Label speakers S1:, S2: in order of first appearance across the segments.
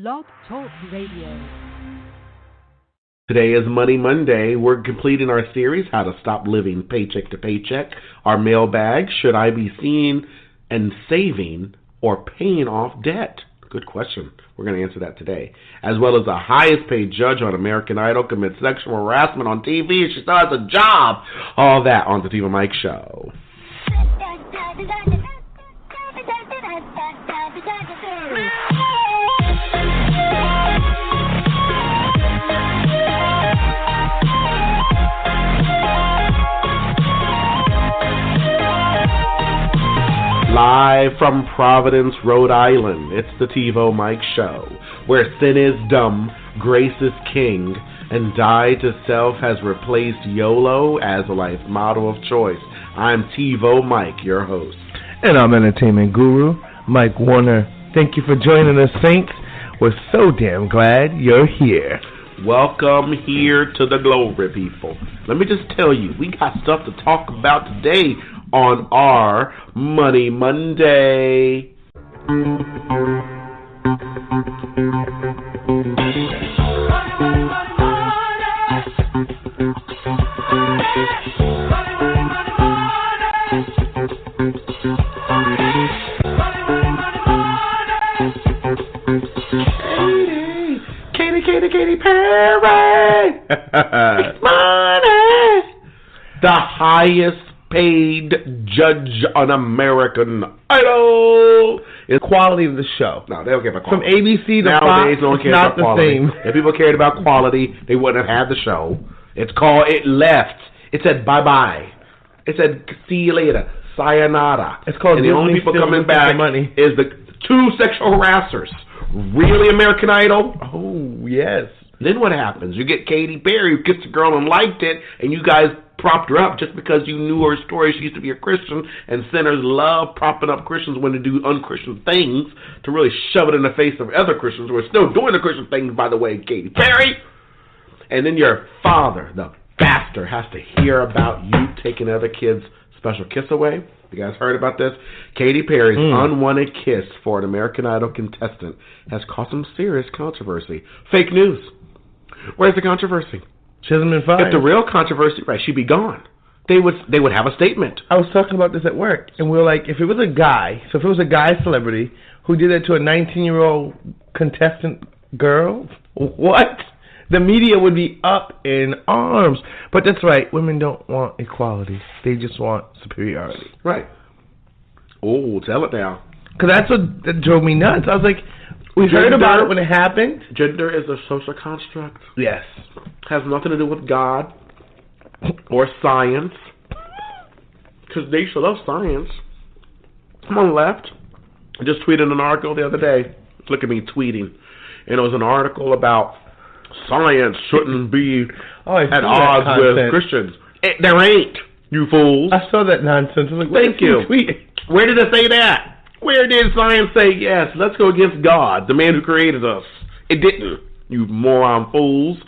S1: Blog Talk Radio.
S2: Today is Money Monday. We're completing our series, How to Stop Living Paycheck to Paycheck. Our mailbag, should I be seen and saving or paying off debt? Good question. We're going to answer that today. As well as the highest paid judge on American Idol commits sexual harassment on TV. She still has a job. All that on the TV Mike Show. Live from Providence, Rhode Island, it's the TiVo Mike Show, where sin is dumb, grace is king, and die to self has replaced YOLO as a life motto of choice. I'm TiVo Mike, your host.
S3: And I'm entertainment guru, Mike Warner. Thank you for joining us, Saints. We're so damn glad you're here.
S2: Welcome here to the glory, people. Let me just tell you, we got stuff to talk about today on our Money Monday. Katy-perry! Money! The highest paid judge on American Idol.
S3: It's quality of the show.
S2: No, they don't care about quality.
S3: From ABC to
S2: Nowadays,
S3: Fox,
S2: no one cares about quality.
S3: Same.
S2: If people cared about quality, they wouldn't have had the show. It's called It Left. It said bye-bye. It said see you later. Sayonara.
S3: It's called
S2: and the only people coming back is the two sexual harassers. Really, American Idol?
S3: Oh, yes.
S2: Then what happens? You get Katy Perry, who kissed a girl and liked it, and you guys propped her up just because you knew her story. She used to be a Christian, and sinners love propping up Christians when they do unchristian things to really shove it in the face of other Christians who are still doing the Christian things, by the way, Katy Perry. And then your father, the bastard, has to hear about you taking other kids' special kiss away. You guys heard about this? Katy Perry's unwanted kiss for an American Idol contestant has caused some serious controversy. Fake news. Where's the controversy?
S3: She hasn't been fired.
S2: If the real controversy, right, she'd be gone. They would have a statement.
S3: I was talking about this at work, and we were like, if it was a guy celebrity who did that to a 19-year-old contestant girl, what? The media would be up in arms. But that's right, women don't want equality. They just want superiority.
S2: Right. Oh, tell it now.
S3: Because that's what that drove me nuts. I was like, we heard about it when it happened.
S2: Gender is a social construct.
S3: Yes.
S2: Has nothing to do with God or science. Because they should love science. I'm on the left. I just tweeted an article the other day. Look at me tweeting. And it was an article about science shouldn't be at odds with Christians. There ain't, you fools.
S3: I saw that nonsense. I was like,
S2: thank you. Where did it say that? Where did science say, yes, let's go against God, the man who created us? It didn't, you moron fools.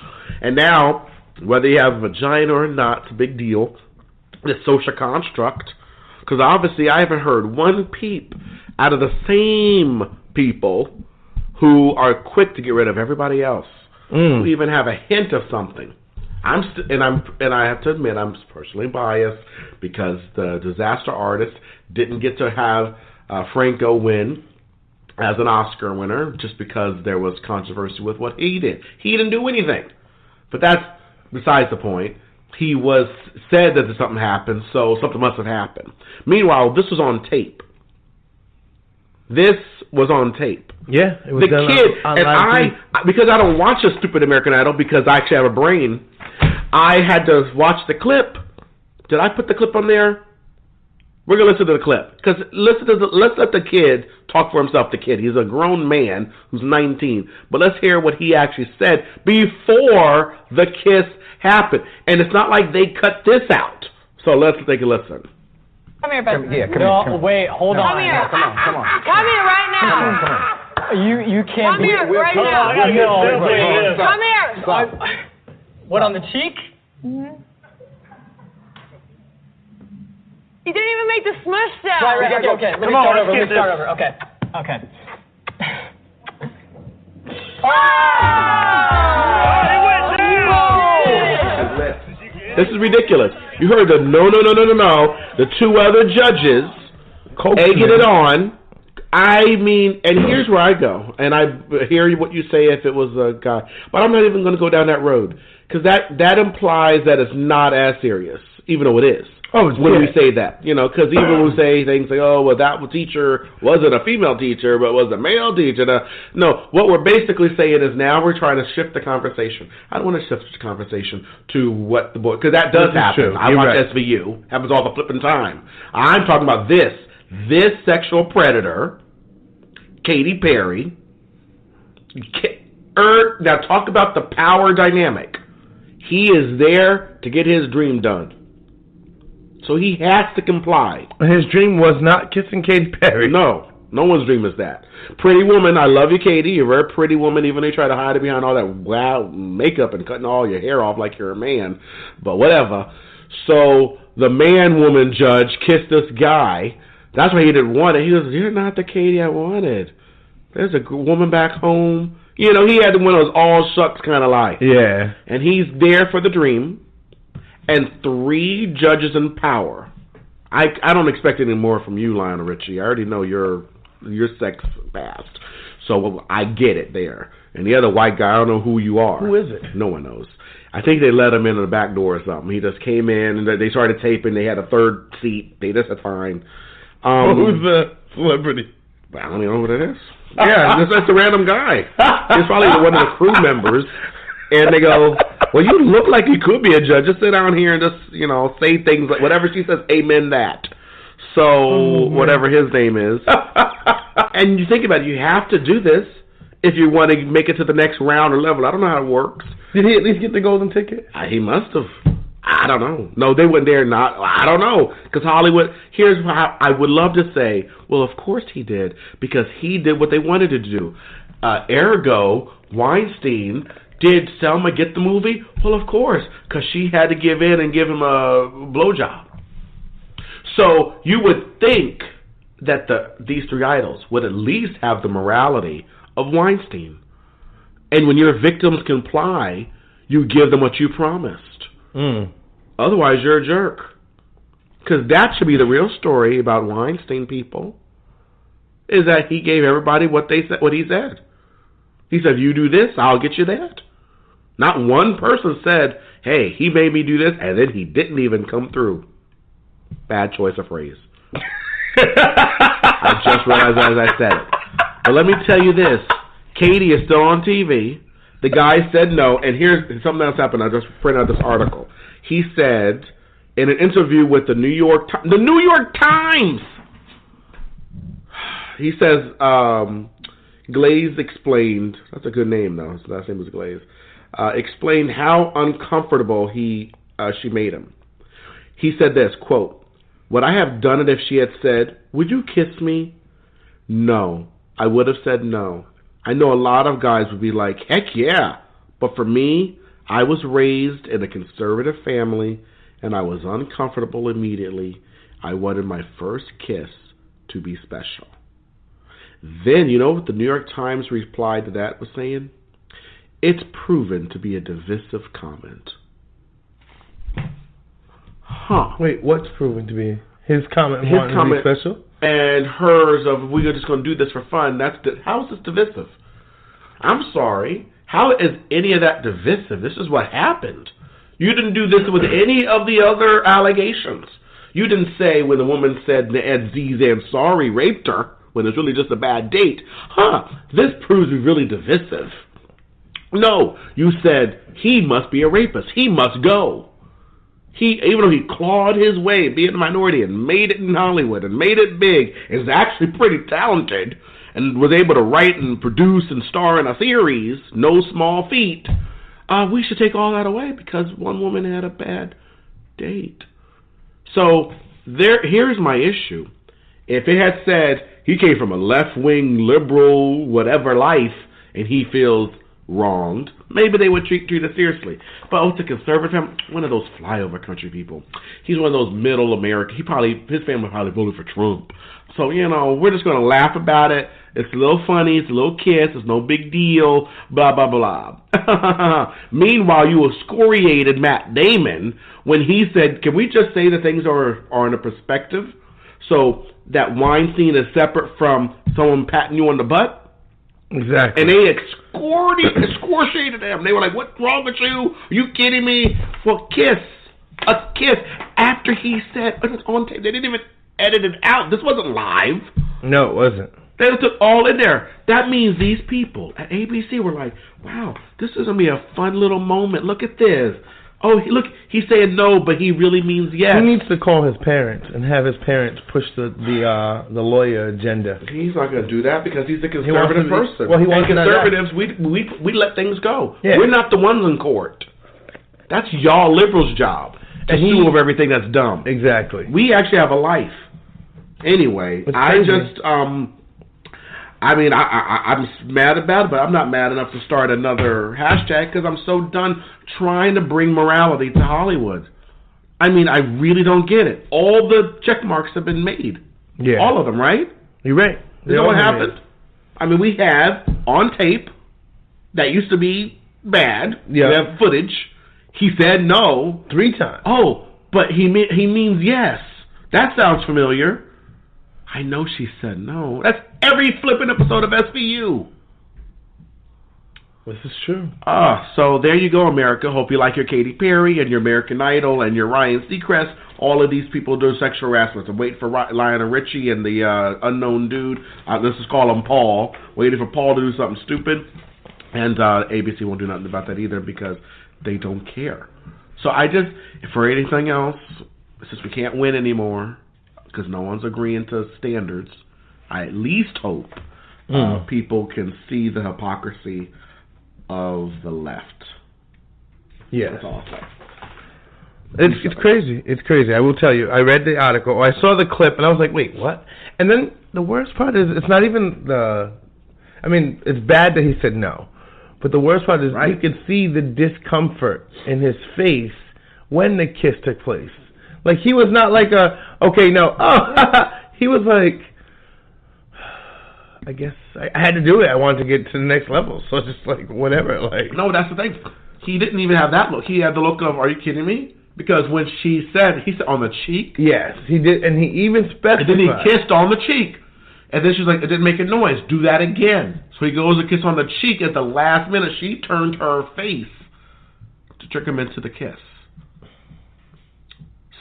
S2: And now, whether you have a vagina or not, it's a big deal. This social construct. Because obviously I haven't heard one peep out of the same people who are quick to get rid of everybody else. Who even have a hint of something. And I have to admit, I'm personally biased because the Disaster Artist didn't get to have Franco win as an Oscar winner just because there was controversy with what he did. He didn't do anything. But that's besides the point. He was said that something happened, so something must have happened. Meanwhile, this was on tape. This was on tape.
S3: Yeah, it was
S2: the kid, and because I don't watch a stupid American Idol because I actually have a brain, I had to watch the clip. Did I put the clip on there? We're going to listen to the clip. Because let's let the kid talk for himself, the kid. He's a grown man who's 19. But let's hear what he actually said before the kiss happened. And it's not like they cut this out. So let's take a listen.
S4: Come here, Beth.
S5: Come here.
S4: Wait, hold on.
S5: Come here.
S4: Come on.
S5: Come here right now.
S4: Come on. You can't
S5: Come here right now. Come here.
S4: What, on the cheek?
S5: Mm-hmm. He didn't even make the smush sound.
S4: Right. Okay. Let me start over. Okay.
S2: This is ridiculous. You heard the no. The two other judges egging it on. I mean, and here's where I go, and I hear what you say if it was a guy, but I'm not even going to go down that road, because that implies that it's not as serious, even though it is. Oh, when we say that, because even when we say things like, oh, well, that teacher wasn't a female teacher, but was a male teacher. No, what we're basically saying is now we're trying to shift the conversation. I don't want to shift the conversation to what the boy, because that does happen. I watch SVU. Happens all the flipping time. I'm talking about this sexual predator, Katy-Perry. Now talk about the power dynamic. He is there to get his dream done. So he has to comply.
S3: His dream was not kissing Katy Perry.
S2: No one's dream is that. Pretty woman, I love you, Katy. You're a very pretty woman, even though they try to hide it behind all that wow makeup and cutting all your hair off like you're a man. But whatever. So the man-woman judge kissed this guy. That's why he didn't want it. He goes, you're not the Katy I wanted. There's a woman back home. He had one of those all shucks kind of life.
S3: Yeah.
S2: And he's there for the dream. And 3 judges in power. I don't expect any more from you, Lionel Richie. I already know you're sex fast. So I get it there. And the other white guy, I don't know who you are.
S3: Who is it?
S2: No one knows. I think they let him in the back door or something. He just came in and they started taping. They had a third seat. That's fine.
S3: Who's the celebrity?
S2: I don't even know what it is. Yeah, that's a random guy. He's probably one of the crew members. And they go, well, you look like you could be a judge. Just sit down here and just, say things like whatever she says, amen that. So, whatever his name is. And you think about it, you have to do this if you want to make it to the next round or level. I don't know how it works.
S3: Did he at least get the golden ticket?
S2: He must have. I don't know. No, they wouldn't dare not. I don't know. Because Hollywood, here's how I would love to say, well, of course he did. Because he did what they wanted to do. Ergo, Weinstein... Did Selma get the movie? Well, of course, because she had to give in and give him a blowjob. So you would think that these 3 idols would at least have the morality of Weinstein. And when your victims comply, you give them what you promised. Otherwise, you're a jerk. Because that should be the real story about Weinstein, people, is that he gave everybody what he said. He said, you do this, I'll get you that. Not one person said, hey, he made me do this, and then he didn't even come through. Bad choice of phrase. I just realized as I said it. But let me tell you this. Katy is still on TV. The guy said no, and here's something else happened. I just printed out this article. He said in an interview with the New York Times, he says, Glaze explained, that's a good name though, his last name was Glaze, explained how uncomfortable she made him. He said this, quote, would I have done it if she had said, would you kiss me? No, I would have said no. I know a lot of guys would be like, heck yeah, but for me, I was raised in a conservative family and I was uncomfortable immediately. I wanted my first kiss to be special. Then, you know what the New York Times replied to that was saying? It's proven to be a divisive comment.
S3: Wait, what's proven to be? His comment
S2: to be special? And hers of, we're just going to do this for fun. How is this divisive? I'm sorry. How is any of that divisive? This is what happened. You didn't do this with any of the other allegations. You didn't say when the woman said Aziz Ansari raped her, when it's really just a bad date, this proves to be really divisive. No, you said, he must be a rapist. He must go. Even though he clawed his way, being a minority, and made it in Hollywood, and made it big, is actually pretty talented, and was able to write and produce and star in a series, no small feat, we should take all that away because one woman had a bad date. So, here's my issue. If it had said, he came from a left-wing, liberal, whatever life, and he feels wronged, maybe they would treat it seriously. But the conservative family, one of those flyover country people. He's one of those middle America. His family probably voted for Trump. So, we're just going to laugh about it. It's a little funny. It's a little kiss. It's no big deal. Blah, blah, blah. Meanwhile, you excoriated Matt Damon when he said, can we just say that things are in a perspective? So that wine scene is separate from someone patting you on the butt?
S3: Exactly.
S2: And they excoriated him. They were like, what's wrong with you? Are you kidding me? Well, a kiss. After he said, it was on tape. They didn't even edit it out. This wasn't live.
S3: No, it wasn't.
S2: They took all in there. That means these people at ABC were like, wow, this is going to be a fun little moment. Look at this. Oh, look, he's saying no, but he really means yes.
S3: He needs to call his parents and have his parents push the lawyer agenda.
S2: He's not going to do that because he's a conservative person.
S3: Well, he wants
S2: conservatives, we let things go.
S3: Yeah.
S2: We're not the ones in court. That's y'all liberals' job to sue over everything that's dumb.
S3: Exactly.
S2: We actually have a life. Anyway, I'm mad about it, but I'm not mad enough to start another hashtag because I'm so done trying to bring morality to Hollywood. I really don't get it. All the check marks have been made.
S3: Yeah.
S2: All of them, right?
S3: You're right.
S2: You know what happened? We have on tape that used to be bad.
S3: Yeah.
S2: We have footage. He said no
S3: 3 times.
S2: Oh, but he means yes. That sounds familiar. I know she said no. That's every flipping episode of SVU.
S3: This is true.
S2: So there you go, America. Hope you like your Katy Perry and your American Idol and your Ryan Seacrest. All of these people do sexual harassment. I'm waiting for Lionel Richie and the unknown dude. Let's just call him Paul. Waiting for Paul to do something stupid. And ABC won't do nothing about that either because they don't care. So for anything else, since we can't win anymore, because no one's agreeing to standards, I at least hope people can see the hypocrisy of the left.
S3: Yeah.
S2: That's all I'll say.
S3: It's crazy. It's crazy. I will tell you. I read the article, or I saw the clip, and I was like, wait, what? And then the worst part is it's not even it's bad that he said no. But the worst part is you can see the discomfort in his face when the kiss took place. Like, he was not like okay, no. He was like, I guess I had to do it. I wanted to get to the next level. So it's just like, whatever. Like,
S2: no, that's the thing. He didn't even have that look. He had the look of, are you kidding me? Because when he said on the cheek.
S3: Yes, he did. And he even specified.
S2: And then he kissed on the cheek. And then she's like, it didn't make a noise. Do that again. So he goes to kiss on the cheek. At the last minute, she turned her face to trick him into the kiss.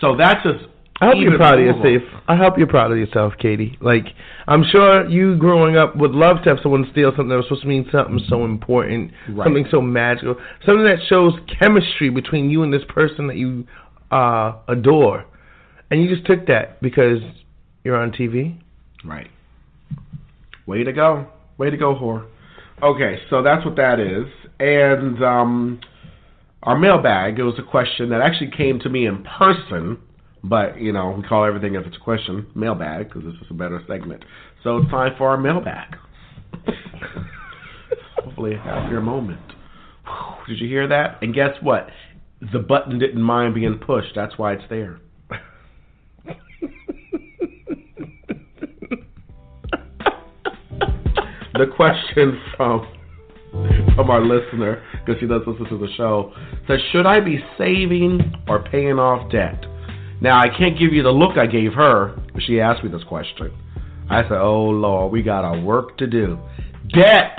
S2: So that's just.
S3: I hope you're proud of yourself. I hope you're proud of yourself, Katie. Like, I'm sure you growing up would love to have someone steal something that was supposed to mean something so important, something so magical, something that shows chemistry between you and this person that you adore. And you just took that because you're on TV?
S2: Right. Way to go. Way to go, whore. Okay, so that's what that is. And our mailbag, it was a question that actually came to me in person. But, we call everything, if it's a question, mailbag, because this is a better segment. So it's time for our mailbag. Hopefully a happier moment. Did you hear that? And guess what? The button didn't mind being pushed. That's why it's there. The question from our listener, because she does listen to the show, says, should I be saving or paying off debt? Now, I can't give you the look I gave her when she asked me this question. I said, oh, Lord, we got our work to do. Debt.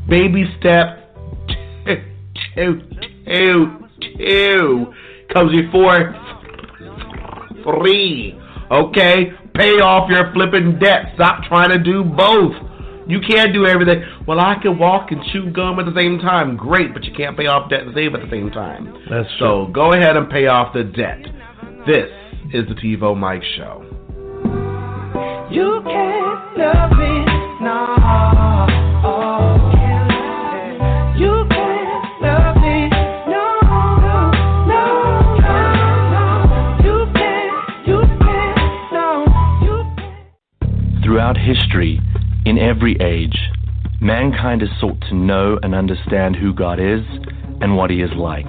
S2: Baby step 2 comes before 3. Okay? Pay off your flipping debt. Stop trying to do both. You can't do everything. Well, I can walk and chew gum at the same time. Great, but you can't pay off debt and save at the same time.
S3: That's true.
S2: So go ahead and pay off the debt. This is the TiVo Mike Show.
S6: You can't love me, no. You can't love me, no. You can't, no.
S7: Throughout history, in every age, mankind has sought to know and understand who God is and what He is like.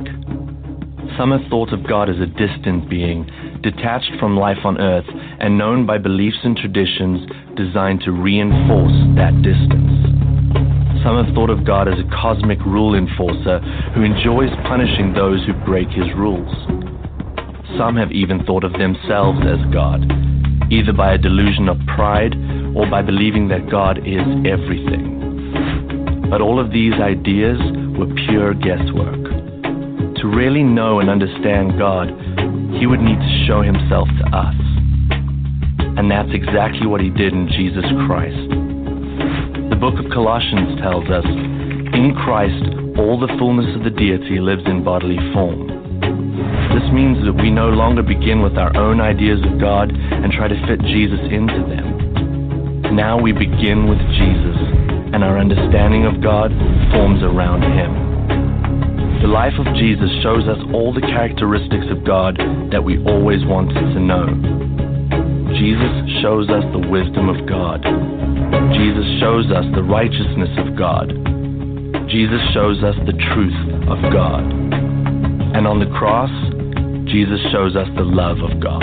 S7: Some have thought of God as a distant being, detached from life on earth and known by beliefs and traditions designed to reinforce that distance. Some have thought of God as a cosmic rule enforcer who enjoys punishing those who break His rules. Some have even thought of themselves as God, either by a delusion of pride or by believing that God is everything. But all of these ideas were pure guesswork. To really know and understand God, He would need to show Himself to us. And that's exactly what He did in Jesus Christ. The book of Colossians tells us, in Christ, all the fullness of the deity lives in bodily form. This means that we no longer begin with our own ideas of God and try to fit Jesus into them. Now we begin with Jesus, and our understanding of God forms around Him. The life of Jesus shows us all the characteristics of God that we always wanted to know. Jesus shows us the wisdom of God. Jesus shows us the righteousness of God. Jesus shows us the truth of God. And on the cross, Jesus shows us the love of God.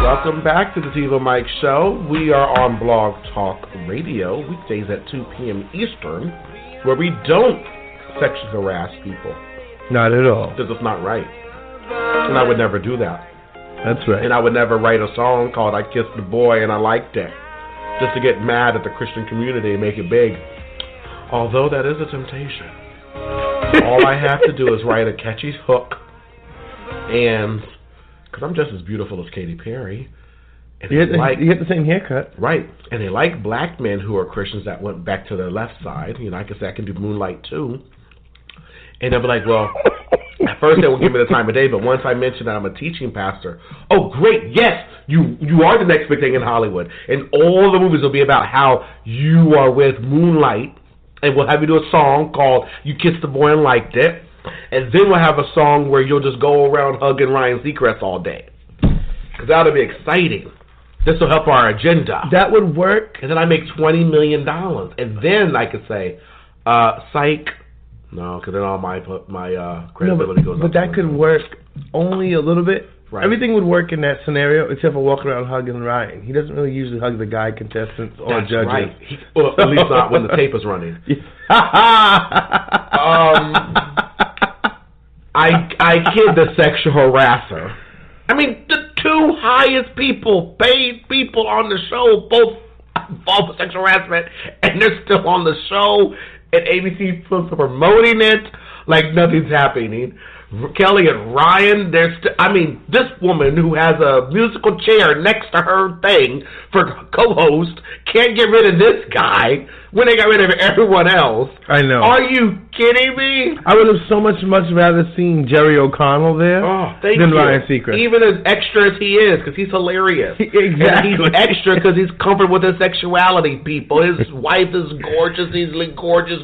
S2: Welcome back to the Diva Mike Show. We are on Blog Talk Radio, weekdays at 2 p.m. Eastern, where we don't sexually harass people.
S3: Not at all.
S2: Because it's not right. And I would never do that.
S3: That's right.
S2: And I would never write a song called I Kissed the Boy and I Liked It, just to get mad at the Christian community and make it big. Although that is a temptation. All I have to do is write a catchy hook, and because I'm just as beautiful as Katy Perry. And
S3: you get the same haircut.
S2: Right. And they like black men who are Christians that went back to their left side. You know, I can say I can do Moonlight too. And they'll be like, well, at first they won't give me the time of day, but once I mention that I'm a teaching pastor, oh, great, yes, you are the next big thing in Hollywood. And all the movies will be about how you are with Moonlight, and we'll have you do a song called You Kissed the Boy and Liked It. And then we'll have a song where you'll just go around hugging Ryan Seacrest all day. Because that'll be exciting. This will help our agenda.
S3: That would work.
S2: And then I make $20 million. And then I could say, psych. No, because then all my credibility goes up.
S3: But that could work only a little bit.
S2: Right.
S3: Everything would work in that scenario except for walking around hugging Ryan. He doesn't really usually hug the guy contestants or
S2: That's
S3: judges.
S2: Right. Well, at least not when the tape is running. I kid the sexual harasser. I mean, the two highest paid people on the show, both involved with sexual harassment, and they're still on the show, and ABC is promoting it like nothing's happening. Kelly and Ryan, this woman who has a musical chair next to her thing for co-host can't get rid of this guy when they got rid of everyone else.
S3: I know.
S2: Are you kidding me?
S3: I would have much rather seen Jerry O'Connell there than Ryan Seacrest.
S2: Even as extra as he is, because he's hilarious.
S3: Exactly.
S2: And he's extra because he's comfortable with his sexuality, people. His wife is gorgeous, easily gorgeous.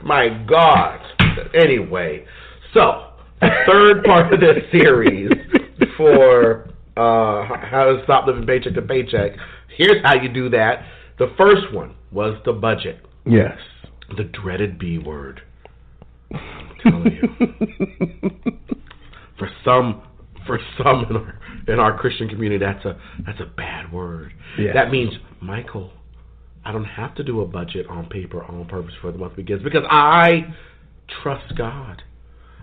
S2: My God. Anyway. So, the third part of this series for how to stop living paycheck to paycheck, here's how you do that. The first one was the budget.
S3: Yes.
S2: The dreaded B word. I'm telling you. For some in our Christian community, that's a bad word.
S3: Yes.
S2: That means, Michael, I don't have to do a budget on paper on purpose before the month begins because I trust God.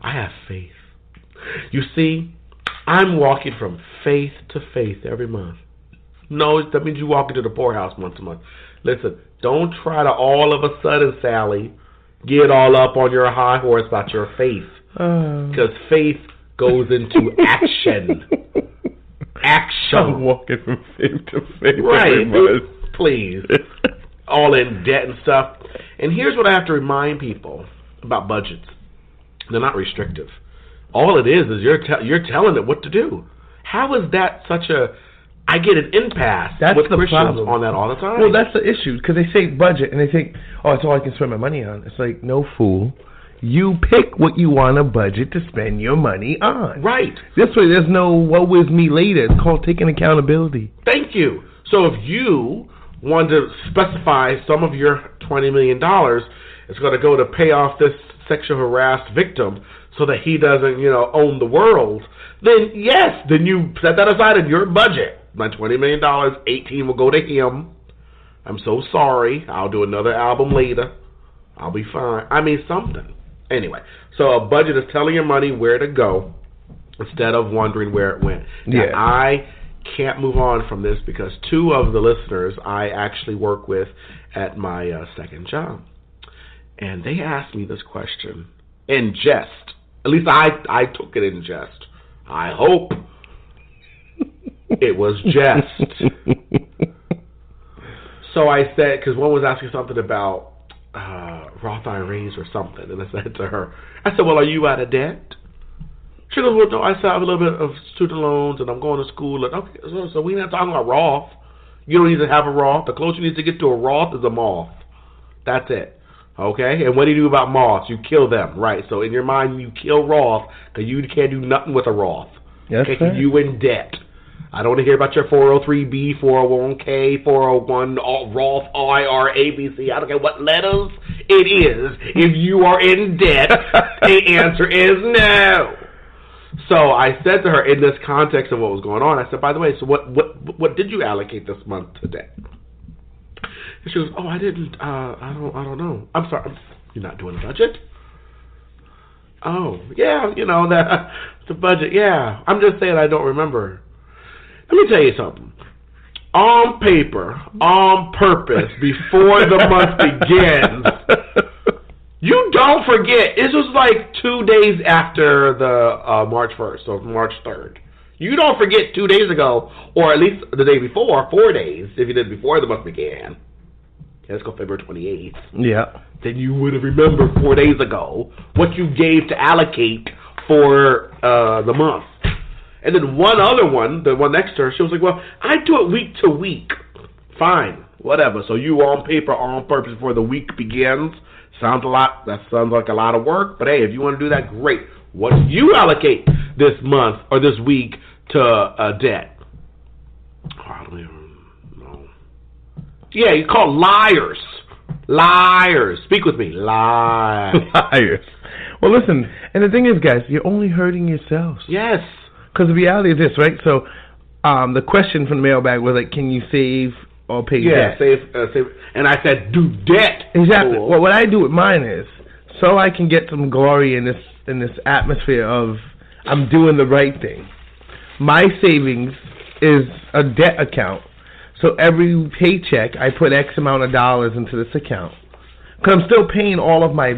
S2: I have faith. You see, I'm walking from faith to faith every month. No, that means you walk into the poorhouse once a month. Listen, don't try to all of a sudden, Sally, get all up on your high horse about your faith. Because faith goes into action. action.
S3: I'm walking from faith to faith.
S2: Right, please. All in debt and stuff. And here's what I have to remind people about budgets. They're not restrictive. All it is you're telling it what to do. How is that such a... I get an impasse with
S3: the
S2: Christians
S3: problem.
S2: on that all the time.
S3: Well, that's the issue, because they say budget, and they think, oh, it's all I can spend my money on. It's like, no, fool. You pick what you want a budget to spend your money on.
S2: Right.
S3: This way, there's no woe is me later. It's called taking accountability.
S2: Thank you. So if you want to specify some of your $20 million is going to go to pay off this sexual harassed victim so that he doesn't, own the world, then yes, then you set that aside in your budget. My $20 million, 18 will go to him. I'm so sorry. I'll do another album later. I'll be fine. I mean, something. Anyway, so a budget is telling your money where to go instead of wondering where it went. Now,
S3: Yeah.
S2: I can't move on from this because two of the listeners I actually work with at my second job. And they asked me this question in jest. At least I took it in jest. I hope it was jest. So I said, because one was asking something about Roth IRAs or something, and I said to her, I said, well, are you out of debt? She goes, well, no, I said I have a little bit of student loans, and I'm going to school. And okay, so we're not talking about Roth. You don't need to have a Roth. The closest you need to get to a Roth is a moth. That's it. Okay? And what do you do about moths? You kill them, right? So in your mind, you kill Roth because you can't do nothing with a Roth.
S3: Yes,
S2: okay?
S3: sir.
S2: You in debt. I don't want to hear about your 403B, 401K, 401, Roth, IRA, ABC. I don't care what letters it is. If you are in debt, the answer is no. So I said to her, in this context of what was going on, I said, by the way, so what did you allocate this month to debt? And she goes, oh, I didn't, I don't know. I'm sorry, you're not doing a budget? Oh, yeah, the budget, yeah. I'm just saying I don't remember. Let me tell you something. On paper, on purpose, before the month begins, you don't forget. This was like 2 days after the March 1st, so March 3rd. You don't forget 2 days ago, or at least the day before, 4 days, if you did it before the month began. Okay, let's go February 28th.
S3: Yeah.
S2: Then you would have remembered 4 days ago what you gave to allocate for the month. And then one other one, the one next to her, she was like, well, I do it week to week. Fine, whatever. So you on paper, on purpose before the week begins. That sounds like a lot of work. But hey, if you want to do that, great. What do you allocate this month or this week to debt? Oh, I don't even know. Yeah, you call liars. Liars. Speak with me. Liars.
S3: Liars. Well, listen, and the thing is, guys, you're only hurting yourselves.
S2: Yes.
S3: Because the reality is this, right? So, the question from the mailbag was like, can you save or pay debt?
S2: Yeah, save. And I said, do debt.
S3: Exactly.
S2: Cool.
S3: Well, what I do with mine is, so I can get some glory in this atmosphere of I'm doing the right thing. My savings is a debt account. So every paycheck, I put X amount of dollars into this account. Because I'm still paying all of my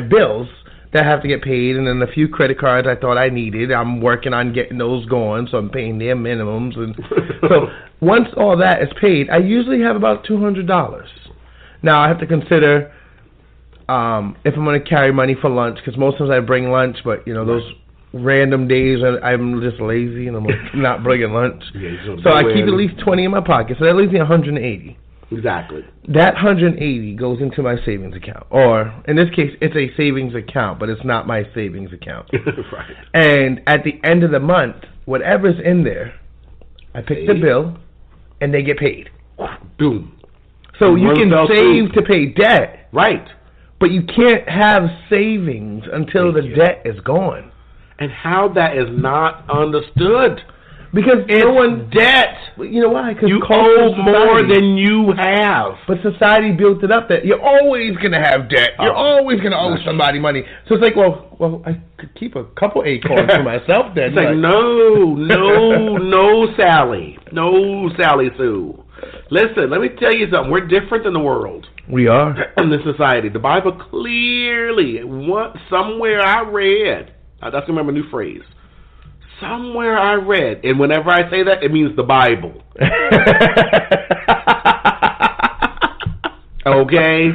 S3: bills that have to get paid, and then a few credit cards I thought I needed. I'm working on getting those going, so I'm paying their minimums. And so once all that is paid, I usually have about $200. Now I have to consider if I'm going to carry money for lunch, because most times I bring lunch, but those random days I'm just lazy and I'm like not bringing lunch. So I keep at least 20 in my pocket, so that leaves me 180.
S2: Exactly.
S3: That 180 goes into my savings account. Or, in this case, it's a savings account, but it's not my savings account.
S2: Right.
S3: And at the end of the month, whatever's in there, I pick the bill, and they get paid.
S2: Boom.
S3: So you can save to pay debt.
S2: Right.
S3: But you can't have savings until the debt is gone.
S2: And how that is not understood.
S3: Because
S2: it's
S3: no one
S2: debt.
S3: You know why? Because
S2: you owe more than you have.
S3: But society built it up that you're always going to have debt. You're always going to owe somebody money. So it's like, well, I could keep a couple acorns for myself then.
S2: It's like, no, Sally. No, Sally Sue. Listen, let me tell you something. We're different than the world.
S3: We are.
S2: In this society. The Bible clearly, somewhere I read, that's going to be my new phrase, somewhere I read, and whenever I say that, it means the Bible. Okay?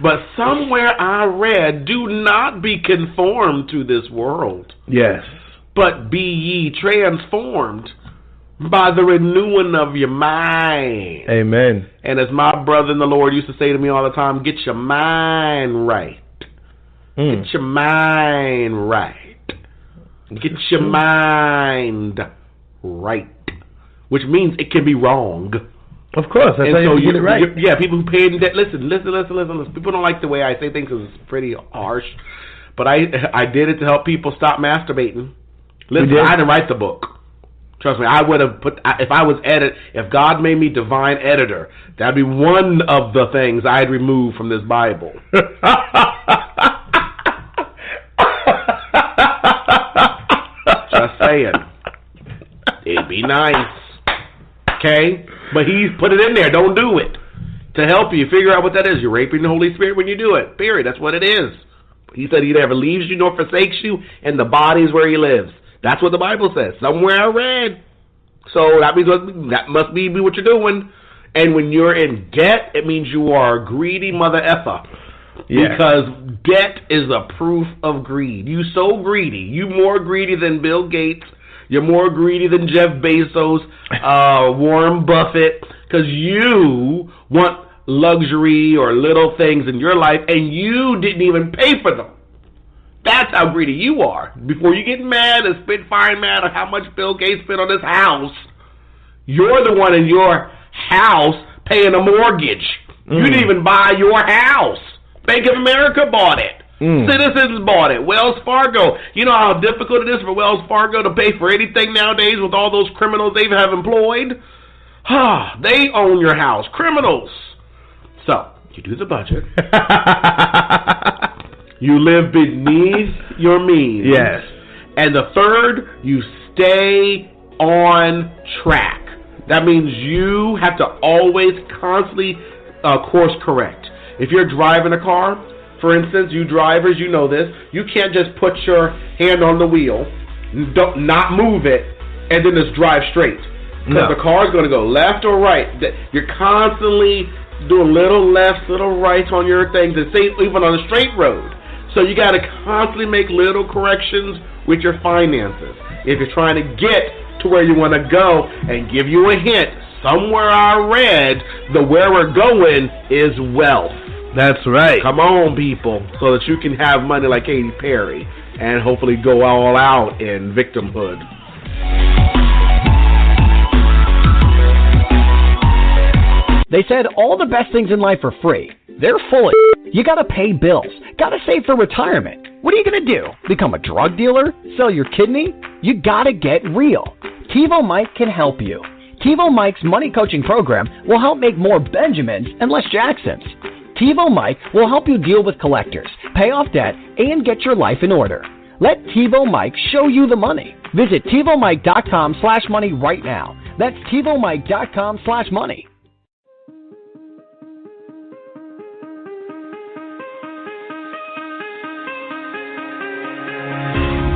S2: But somewhere I read, do not be conformed to this world.
S3: Yes.
S2: But be ye transformed by the renewing of your mind.
S3: Amen.
S2: And as my brother in the Lord used to say to me all the time, get your mind right. Get your mind right. Get your mind right. Which means it can be wrong.
S3: Of course. That's how you get it right.
S2: Yeah, people who pay in debt. Listen. People don't like the way I say things because it's pretty harsh. But I did it to help people stop masturbating. Listen, I didn't write the book. Trust me, I would have put, if God made me divine editor, that'd be one of the things I'd remove from this Bible. Just saying. It'd be nice. Okay? But he's put it in there. Don't do it. To help you figure out what that is. You're raping the Holy Spirit when you do it. Period. That's what it is. He said he never leaves you nor forsakes you, and the body is where he lives. That's what the Bible says. Somewhere I read. So that means that must be what you're doing. And when you're in debt, it means you are a greedy mother effer. Yeah. Because debt is a proof of greed. You so greedy. You more greedy than Bill Gates. You're more greedy than Jeff Bezos, Warren Buffett. Because you want luxury or little things in your life, and you didn't even pay for them. That's how greedy you are. Before you get mad and spit fire mad on how much Bill Gates spent on his house, you're the one in your house paying a mortgage. You didn't even buy your house. Bank of America bought it. Citizens bought it. Wells Fargo. You know how difficult it is for Wells Fargo to pay for anything nowadays with all those criminals they have employed? They own your house. Criminals. So, you do the budget. You live beneath your means. Yes. And the third, you stay on track. That means you have to always constantly course correct. If you're driving a car, for instance, you drivers, you know this, you can't just put your hand on the wheel, not move it, and then just drive straight. Because the car is going to go left or right. You're constantly doing little lefts, little rights on your things, and say even on a straight road. So you got to constantly make little corrections with your finances. If you're trying to get to where you want to go, and give you a hint, somewhere I read the where we're going is wealth. That's right. Come on, people, so that you can have money like Katy Perry and hopefully go all out in victimhood.
S8: They said all the best things in life are free. They're full of You gotta pay bills. Gotta save for retirement. What are you gonna do? Become a drug dealer? Sell your kidney? You gotta get real. TiVo Mike can help you. TiVo Mike's money coaching program will help make more Benjamins and less Jacksons. TiVo Mike will help you deal with collectors, pay off debt, and get your life in order. Let TiVo Mike show you the money. Visit TiVoMike.com/money right now. That's TiVoMike.com/money.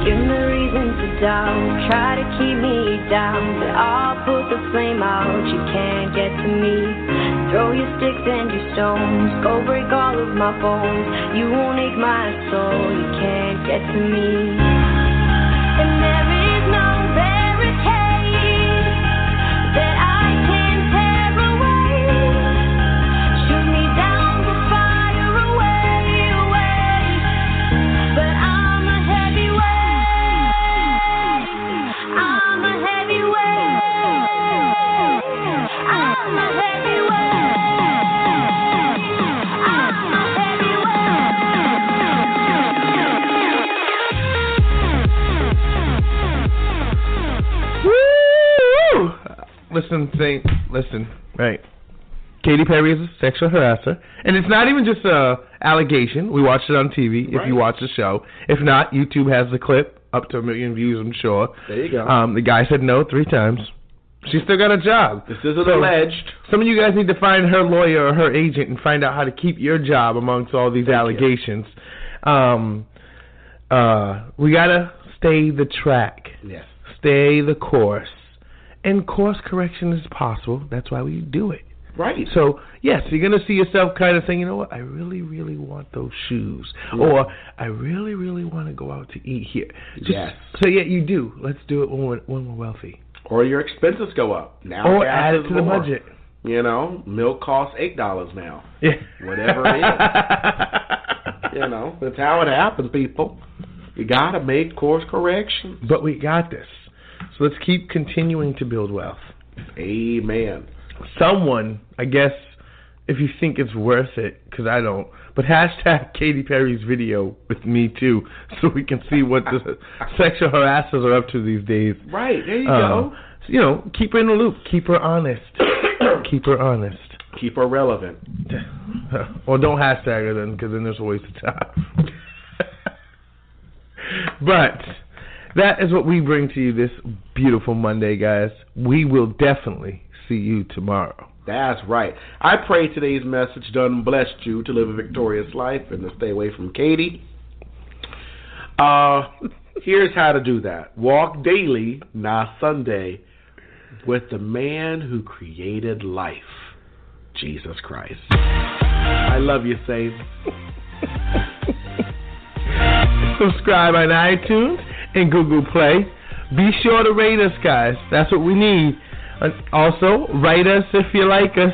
S9: Give me reason to doubt, try to keep me down, but I'll put the flame out, you can't get to me. Throw your sticks and your stones, go break all of my bones. You won't ache my soul, you can't get to me. And there is no barricade that I can tear away. Shoot me down to fire away, away. But I'm a heavyweight. I'm a heavyweight. I'm a heavyweight.
S3: Listen, right. Katy Perry is a sexual harasser, and it's not even just a allegation. We watched it on TV, if you watch the show. If not, YouTube has the clip, up to 1 million views, I'm sure.
S2: There you go.
S3: The guy said no 3 times. She's still got a job.
S2: This isn't alleged.
S3: Some of you guys need to find her lawyer or her agent and find out how to keep your job amongst all these allegations. We got to stay the track.
S2: Yes.
S3: stay the course. And course correction is possible. That's why we do it.
S2: Right.
S3: So, yes, you're going to see yourself kind of saying, you know what, I really, really want those shoes. Or, I really, really want to go out to eat here.
S2: Yes.
S3: So, yeah, you do. Let's do it when we're wealthy.
S2: Or your expenses go up. Now
S3: or add it to the budget.
S2: You know, milk costs $8 now.
S3: Yeah.
S2: Whatever it is. You know, that's how it happens, people. You got to make course corrections.
S3: But we got this. So let's keep continuing to build wealth.
S2: Amen.
S3: Someone, I guess, if you think it's worth it, because I don't, but hashtag Katy Perry's video with me too, so we can see what the sexual harassers are up to these days.
S2: Right, there you go.
S3: You know, keep her in the loop. Keep her honest. Keep her honest.
S2: Keep her relevant.
S3: Or don't hashtag her then, because then there's a waste of time. But that is what we bring to you this beautiful Monday, guys. We will definitely see you tomorrow.
S2: That's right. I pray today's message done blessed you to live a victorious life and to stay away from Katie. Here's how to do that. Walk daily, not Sunday, with the man who created life, Jesus Christ. I love you, saints.
S3: Subscribe on iTunes and Google Play. Be sure to rate us, guys. That's what we need. Also, write us if you like us.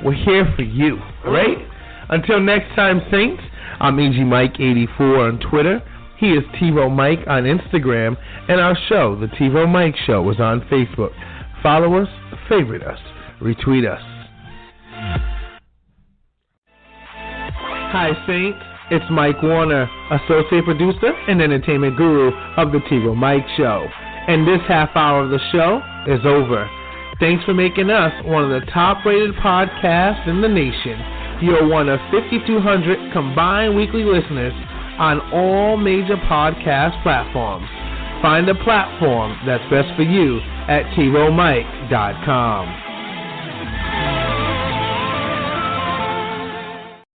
S3: We're here for you, right? Until next time, Saints, I'm EG Mike 84 on Twitter. He is TiVo Mike on Instagram. And our show, The TiVo Mike Show, is on Facebook. Follow us, favorite us, retweet us. Hi, Saints. It's Mike Warner, associate producer and entertainment guru of The TiVo Mike Show. And this half hour of the show is over. Thanks for making us one of the top-rated podcasts in the nation. You're one of 5,200 combined weekly listeners on all major podcast platforms. Find a platform that's best for you at TiVoMike.com.